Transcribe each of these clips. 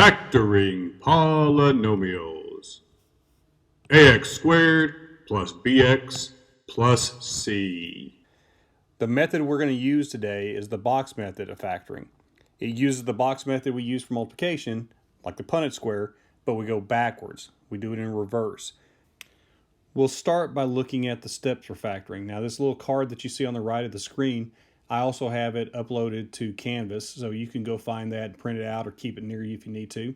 Factoring polynomials. Ax squared plus bx plus c. The method we're going to use today is the box method of factoring. It uses the box method we use for multiplication, like the Punnett square, but we go backwards. We do it in reverse. We'll start by looking at the steps for factoring. Now, this little card that you see on the right of the screen, I also have it uploaded to Canvas, so you can go find that and print it out or keep it near you if you need to.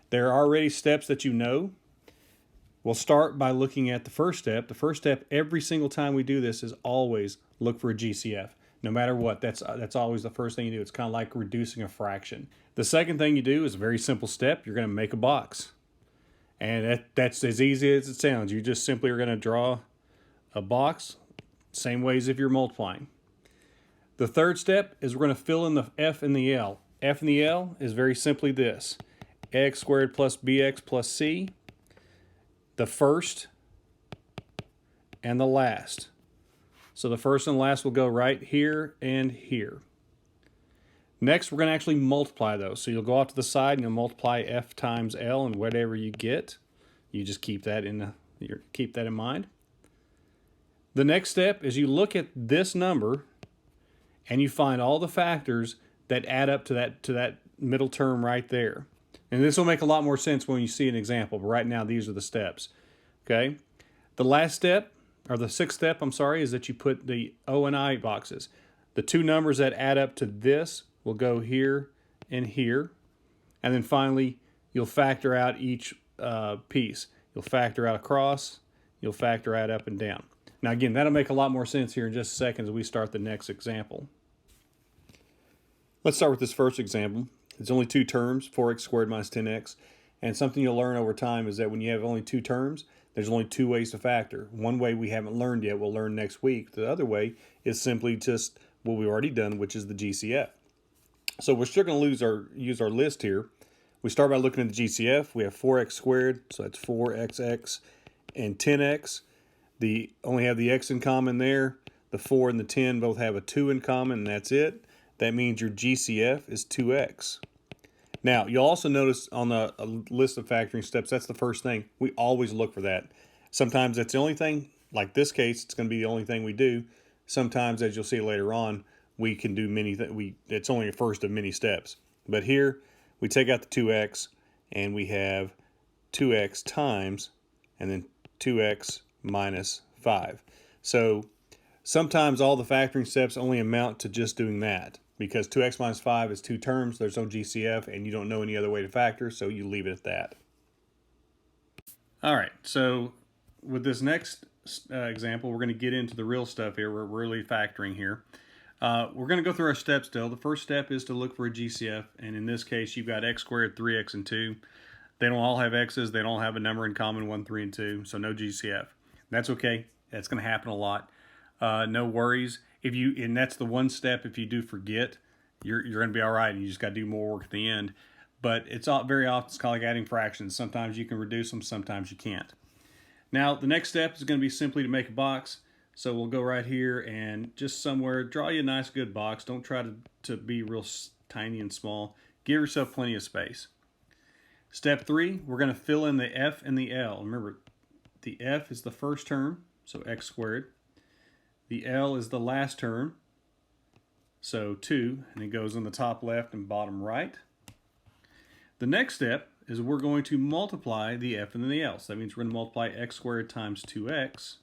There are already steps that you know. We'll start by looking at the first step. The first step every single time we do this is always look for a GCF. No matter what, that's always the first thing you do. It's kind of like reducing a fraction. The second thing you do is a very simple step. You're going to make a box. And that's as easy as it sounds. You just simply are going to draw a box, same way as if you're multiplying. The third step is we're going to fill in the f and the l. F and the l is very simply this: x squared plus bx plus c, the first and the last. So the first and last will go right here and here. Next, we're going to actually multiply those. So you'll go off to the side and you'll multiply f times l, and whatever you get, you just keep that in mind. The next step is you look at this number and you find all the factors that add up to that middle term right there. And this will make a lot more sense when you see an example, but right now these are the steps. Okay? The last step, or the sixth step, I'm sorry, is that you put the O and I boxes. The two numbers that add up to this will go here and here. And then finally, you'll factor out each piece. You'll factor out across, you'll factor out up and down. Now again, that'll make a lot more sense here in just a second as we start the next example. Let's start with this first example. It's only two terms, 4x squared minus 10x. And something you'll learn over time is that when you have only two terms, there's only two ways to factor. One way we haven't learned yet, we'll learn next week. The other way is simply just what we've already done, which is the GCF. So we're still going to use our list here. We start by looking at the GCF. We have 4x squared, so that's 4xx, and 10x. Only have the x in common there. The 4 and the 10 both have a 2 in common, and that's it. That means your GCF is 2x. Now, you'll also notice on the list of factoring steps, that's the first thing. We always look for that. Sometimes that's the only thing. Like this case, it's going to be the only thing we do. Sometimes, as you'll see later on, we can do many things. It's only a first of many steps. But here, we take out the 2x, and we have 2x times, and then 2x minus 5. So sometimes all the factoring steps only amount to just doing that, because 2x minus 5 is two terms, there's no GCF, and you don't know any other way to factor, so you leave it at that. All right, so with this next example, we're going to get into the real stuff here. We're really factoring here. We're going to go through our steps still. The first step is to look for a GCF, and in this case, you've got x squared, 3x, and 2. They don't all have x's. They don't have a number in common, 1, 3, and 2, so no GCF. That's okay. That's going to happen a lot. No worries. And that's the one step, if you do forget, you're going to be all right. You just got to do more work at the end. But it's very often, it's kind of like adding fractions. Sometimes you can reduce them, sometimes you can't. Now, the next step is going to be simply to make a box. So we'll go right here and just somewhere, draw you a nice good box. Don't try to be real tiny and small. Give yourself plenty of space. Step 3, we're going to fill in the f and the l. Remember, the f is the first term, so x squared. The L is the last term, so 2, and it goes in the top left and bottom right. The next step is we're going to multiply the F and the L. So that means we're going to multiply x squared times 2x,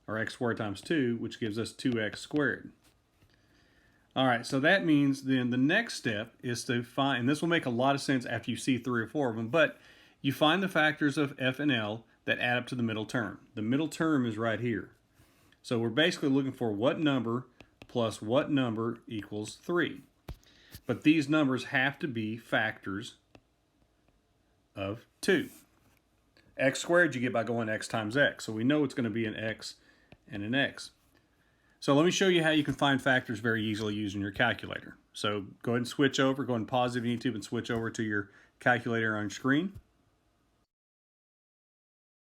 or x squared times 2, which gives us 2x squared. All right, so that means then the next step is to find, and this will make a lot of sense after you see 3 or 4 of them, but you find the factors of F and L that add up to the middle term. The middle term is right here. So we're basically looking for what number plus what number equals 3. But these numbers have to be factors of 2. X squared you get by going x times x. So we know it's going to be an x and an x. So let me show you how you can find factors very easily using your calculator. So go ahead and switch over, go ahead and pause if you need to, and switch over to your calculator on your screen.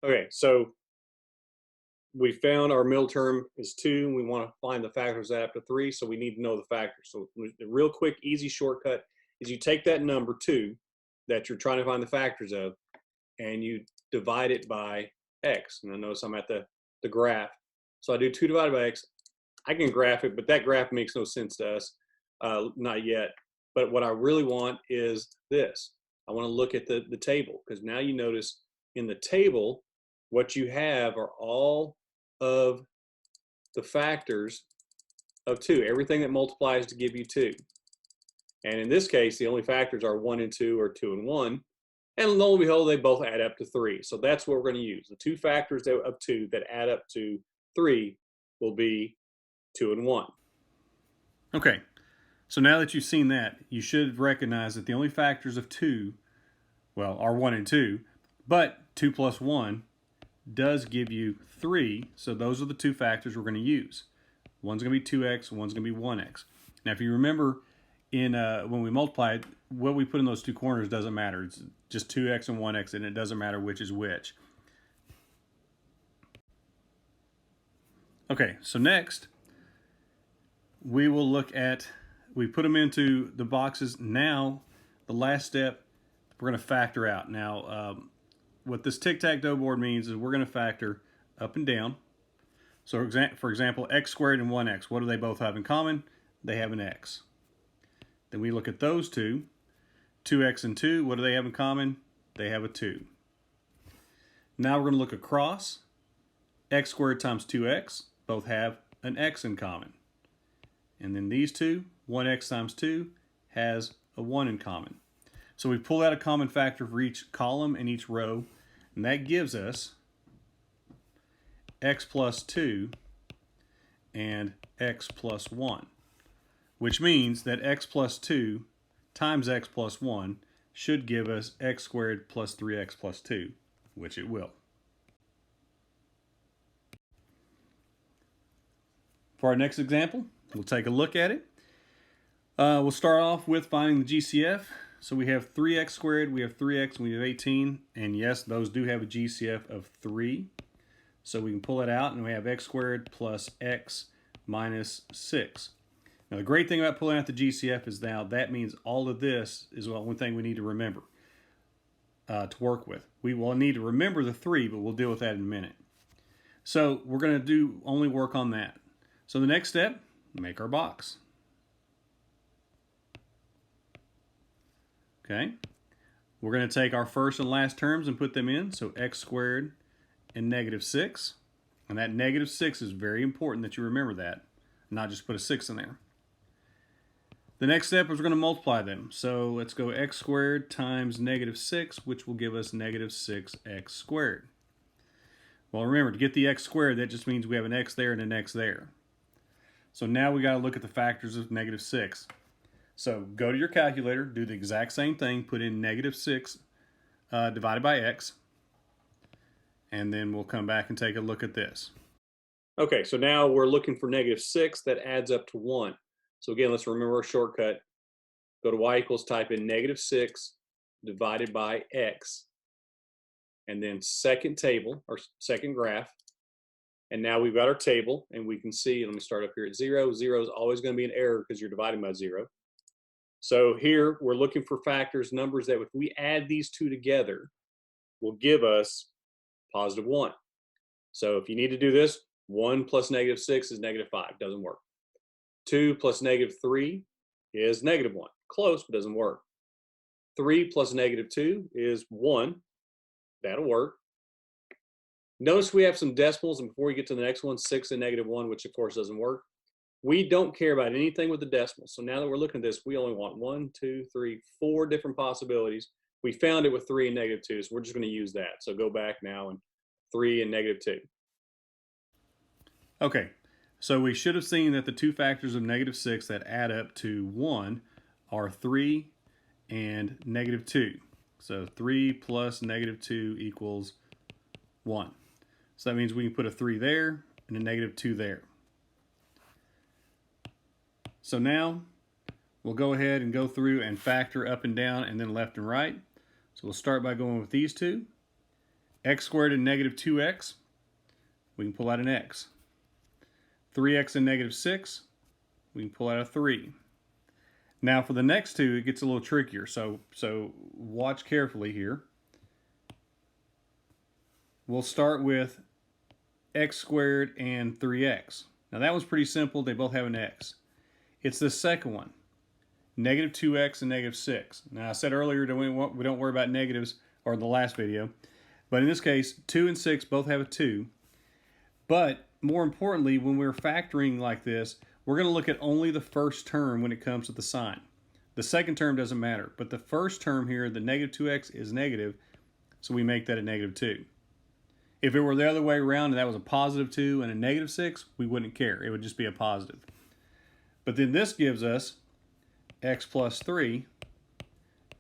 Okay, so we found our middle term is 2, and we want to find the factors after 3, so we need to know the factors. So the real quick, easy shortcut is you take that number 2, that you're trying to find the factors of, and you divide it by x. And I notice I'm at the graph. So I do 2 divided by x. I can graph it, but that graph makes no sense to us, not yet. But what I really want is this. I want to look at the table, because now you notice in the table, what you have are all of the factors of 2, everything that multiplies to give you 2. And in this case, the only factors are 1 and 2, or 2 and 1. And lo and behold, they both add up to 3. So that's what we're going to use. The 2 factors of 2 that add up to 3 will be 2 and 1. Okay, so now that you've seen that, you should recognize that the only factors of 2, well, are 1 and 2, but 2 plus 1 does give you 3, so those are the 2 factors we're going to use. One's going to be 2x, one's going to be 1x. Now, if you remember, when we multiply, what we put in those 2 corners doesn't matter. It's just 2x and 1x, and it doesn't matter which is which. Okay, so next, we will look at, we put them into the boxes. Now, the last step, we're going to factor out. Now, what this tic-tac-toe board means is we're going to factor up and down. So for example, x squared and 1x, what do they both have in common? They have an x. Then we look at those two. 2x and 2, what do they have in common? They have a 2. Now we're going to look across. X squared times 2x, both have an x in common. And then these two, 1x times 2, has a 1 in common. So we pull out a common factor for each column and each row, and that gives us x plus 2 and x plus 1, which means that x plus 2 times x plus 1 should give us x squared plus 3x plus 2, which it will. For our next example, we'll take a look at it. We'll start off with finding the GCF. So we have 3x squared, we have 3x, and we have 18. And yes, those do have a GCF of 3. So we can pull it out, and we have x squared plus x minus 6. Now the great thing about pulling out the GCF is now that means all of this is one thing we need to remember to work with. We will need to remember the 3, but we'll deal with that in a minute. So we're going to only work on that. So the next step, make our box. Okay, we're going to take our first and last terms and put them in. So x squared and negative 6. And that negative 6 is very important that you remember that, not just put a 6 in there. The next step is we're going to multiply them. So let's go x squared times negative 6, which will give us negative 6x squared. Well, remember, to get the x squared, that just means we have an x there and an x there. So now we got to look at the factors of negative 6. So go to your calculator, do the exact same thing, put in negative 6 divided by x, and then we'll come back and take a look at this. Okay, so now we're looking for negative 6 that adds up to 1. So again, let's remember our shortcut. Go to y equals, type in negative 6 divided by x, and then second table, or second graph. And now we've got our table, and we can see, let me start up here at 0. 0 is always going to be an error because you're dividing by 0. So here we're looking for factors, numbers that if we add these two together will give us positive 1. So if you need to do this, 1 plus negative 6 is negative 5. Doesn't work. 2 plus negative 3 is negative 1. Close, but doesn't work. 3 plus negative 2 is 1. That'll work. Notice we have some decimals, and before we get to the next one, 6 and negative 1, which of course doesn't work. We don't care about anything with the decimals. So now that we're looking at this, we only want 1, 2, 3, 4 different possibilities. We found it with 3 and negative 2, so we're just going to use that. So go back now and 3 and negative 2. Okay, so we should have seen that the two factors of negative 6 that add up to 1 are 3 and negative 2. So 3 plus negative 2 equals 1. So that means we can put a 3 there and a negative 2 there. So now we'll go ahead and go through and factor up and down and then left and right. So we'll start by going with these two. X squared and negative 2x, we can pull out an x. 3x and negative 6, we can pull out a 3. Now for the next two, it gets a little trickier. So watch carefully here. We'll start with x squared and 3x. Now that was pretty simple. They both have an x. It's the second one, negative 2x and negative 6. Now I said earlier that we don't worry about negatives, or in the last video. But in this case, 2 and 6 both have a 2. But more importantly, when we're factoring like this, we're going to look at only the first term when it comes to the sign. The second term doesn't matter. But the first term here, the negative 2x, is negative, so we make that a negative 2. If it were the other way around and that was a positive 2 and a negative 6, we wouldn't care. It would just be a positive. But then this gives us x plus 3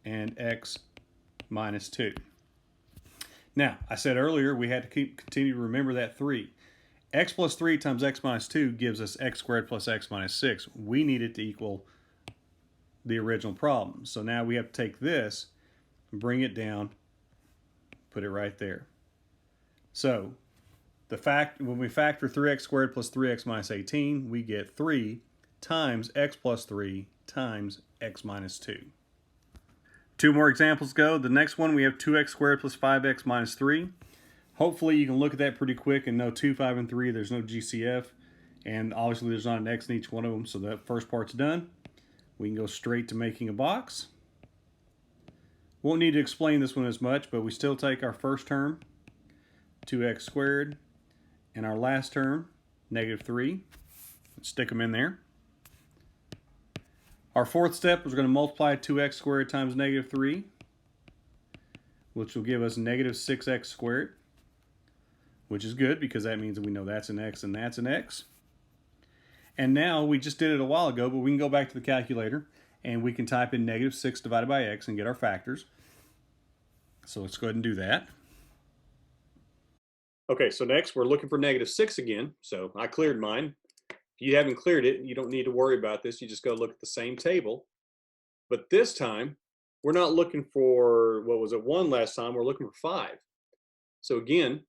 and x minus 2. Now, I said earlier we had to continue to remember that 3. X plus 3 times x minus 2 gives us x squared plus x minus 6. We need it to equal the original problem. So now we have to take this, bring it down, put it right there. So when we factor 3x squared plus 3x minus 18, we get 3 times x plus 3 times x minus 2. Two more examples go. The next one, we have 2x squared plus 5x minus 3. Hopefully you can look at that pretty quick and know 2, 5, and 3, there's no GCF. And obviously there's not an x in each one of them, so that first part's done. We can go straight to making a box. Won't need to explain this one as much, but we still take our first term, 2x squared, and our last term, negative 3. Let's stick them in there. Our fourth step is going to multiply 2x squared times negative 3, which will give us negative 6x squared, which is good because that means that we know that's an x and that's an x. And now we just did it a while ago, but we can go back to the calculator and we can type in negative 6 divided by x and get our factors. So let's go ahead and do that. Okay, so next we're looking for negative 6 again. So I cleared mine. If you haven't cleared it, you don't need to worry about this. You just go look at the same table. But this time, we're not looking for, what was it, 1 last time. We're looking for 5. So again,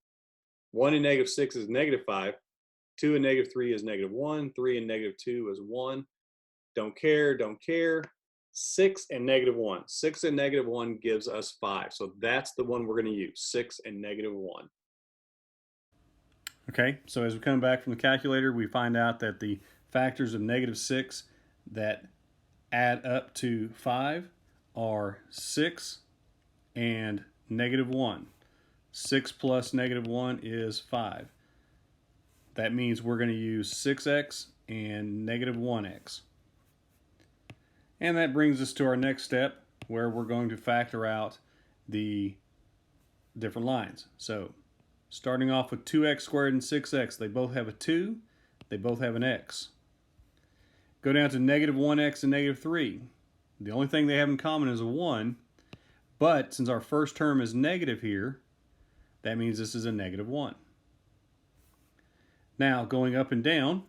1 and negative 6 is negative 5. 2 and negative 3 is negative 1. 3 and negative 2 is 1. Don't care, don't care. 6 and negative 1. 6 and negative 1 gives us 5. So that's the one we're going to use, 6 and negative 1. Okay, so as we come back from the calculator, we find out that the factors of negative 6 that add up to 5 are 6 and negative 1. 6 plus negative 1 is 5. That means we're going to use 6x and negative 1x. And that brings us to our next step, where we're going to factor out the different lines. So starting off with 2x squared and 6x, they both have a 2, they both have an x. Go down to negative 1x and negative 3. The only thing they have in common is a 1, but since our first term is negative here, that means this is a negative 1. Now, going up and down,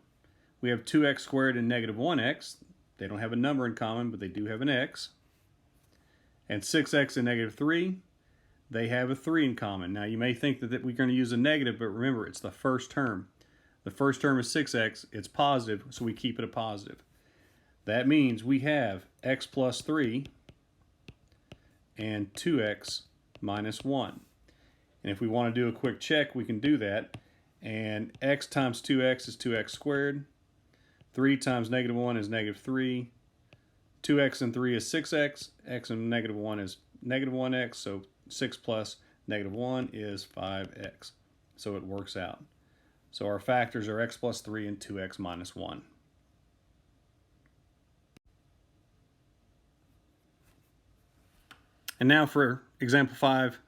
we have 2x squared and negative 1x. They don't have a number in common, but they do have an x. And 6x and negative 3, they have a 3 in common. Now, you may think that we're going to use a negative, but remember, it's the first term. The first term is 6x. It's positive, so we keep it a positive. That means we have x plus 3 and 2x minus 1. And if we want to do a quick check, we can do that. And x times 2x is 2x squared. 3 times negative 1 is negative 3. 2x and 3 is 6x. X and negative 1 is negative 1x. So 6 plus negative 1 is 5x. So it works out. So our factors are x plus 3 and 2x minus 1. And now for example 5,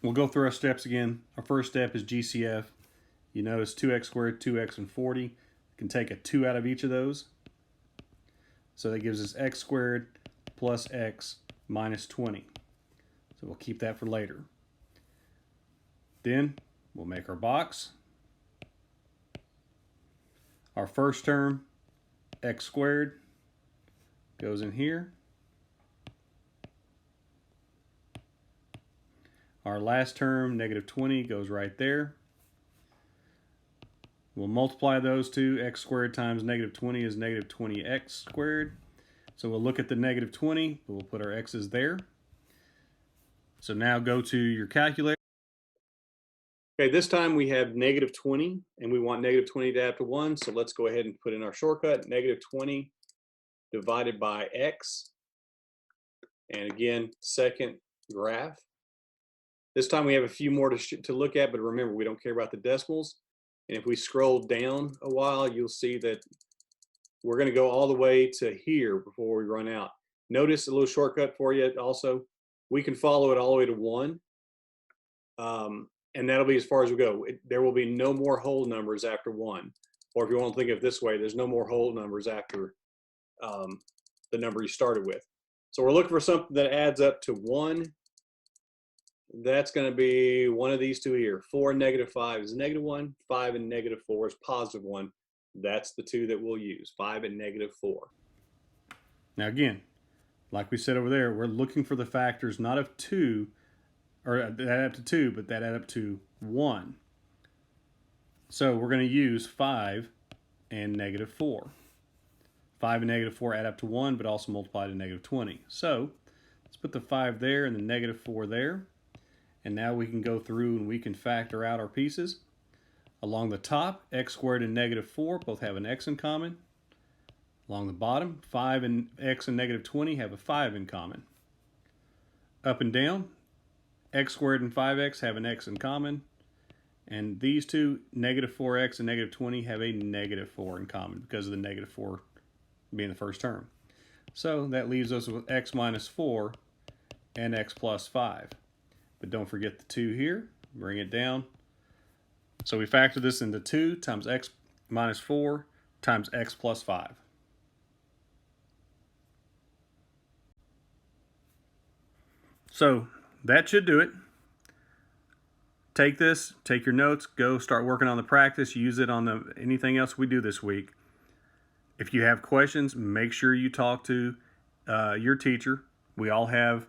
we'll go through our steps again. Our first step is GCF. You notice 2x squared, 2x, and 40. You can take a 2 out of each of those. So that gives us x squared plus x minus 20. So we'll keep that for later. Then we'll make our box. Our first term, x squared, goes in here. Our last term, negative 20, goes right there. We'll multiply those two. X squared times negative 20 is negative 20x squared. So we'll look at the negative 20, we'll put our x's there. So now go to your calculator. Okay, this time we have negative 20, and we want negative 20 to add up to 1. So let's go ahead and put in our shortcut, negative 20 divided by x. And again, second graph. This time we have a few more to look at, but remember, we don't care about the decimals. And if we scroll down a while, you'll see that we're going to go all the way to here before we run out. Notice a little shortcut for you also. We can follow it all the way to 1. And that'll be as far as we go. There will be no more whole numbers after 1. Or if you want to think of it this way, there's no more whole numbers after the number you started with. So we're looking for something that adds up to 1. That's going to be one of these two here. 4 and negative 5 is negative 1. 5 and negative 4 is positive 1. That's the two that we'll use, 5 and negative 4. Now again, like we said over there, we're looking for the factors not of 2, or that add up to 2, but that add up to 1. So we're going to use 5 and negative 4. 5 and negative 4 add up to 1, but also multiply to negative 20. So let's put the 5 there and the negative 4 there. And now we can go through and we can factor out our pieces. Along the top, x squared and negative 4 both have an x in common. Along the bottom, 5 and x and negative 20 have a 5 in common. Up and down, x squared and 5x have an x in common. And these two, negative 4x and negative 20, have a negative 4 in common because of the negative 4 being the first term. So that leaves us with x minus 4 and x plus 5. But don't forget the 2 here. Bring it down. So we factor this into 2 times x minus 4 times x plus 5. So that should do it. Take this, take your notes, go start working on the practice, use it on anything else we do this week. If you have questions, make sure you talk to your teacher. We all have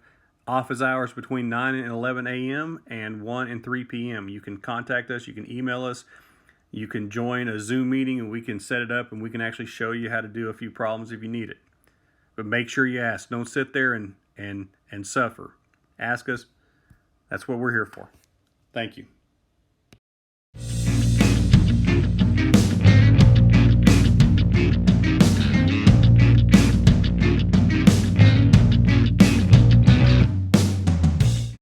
office hours between 9 and 11 a.m. and 1 and 3 p.m. You can contact us, you can email us, you can join a Zoom meeting and we can set it up and we can actually show you how to do a few problems if you need it. But make sure you ask. Don't sit there and suffer. Ask us. That's what we're here for. Thank you.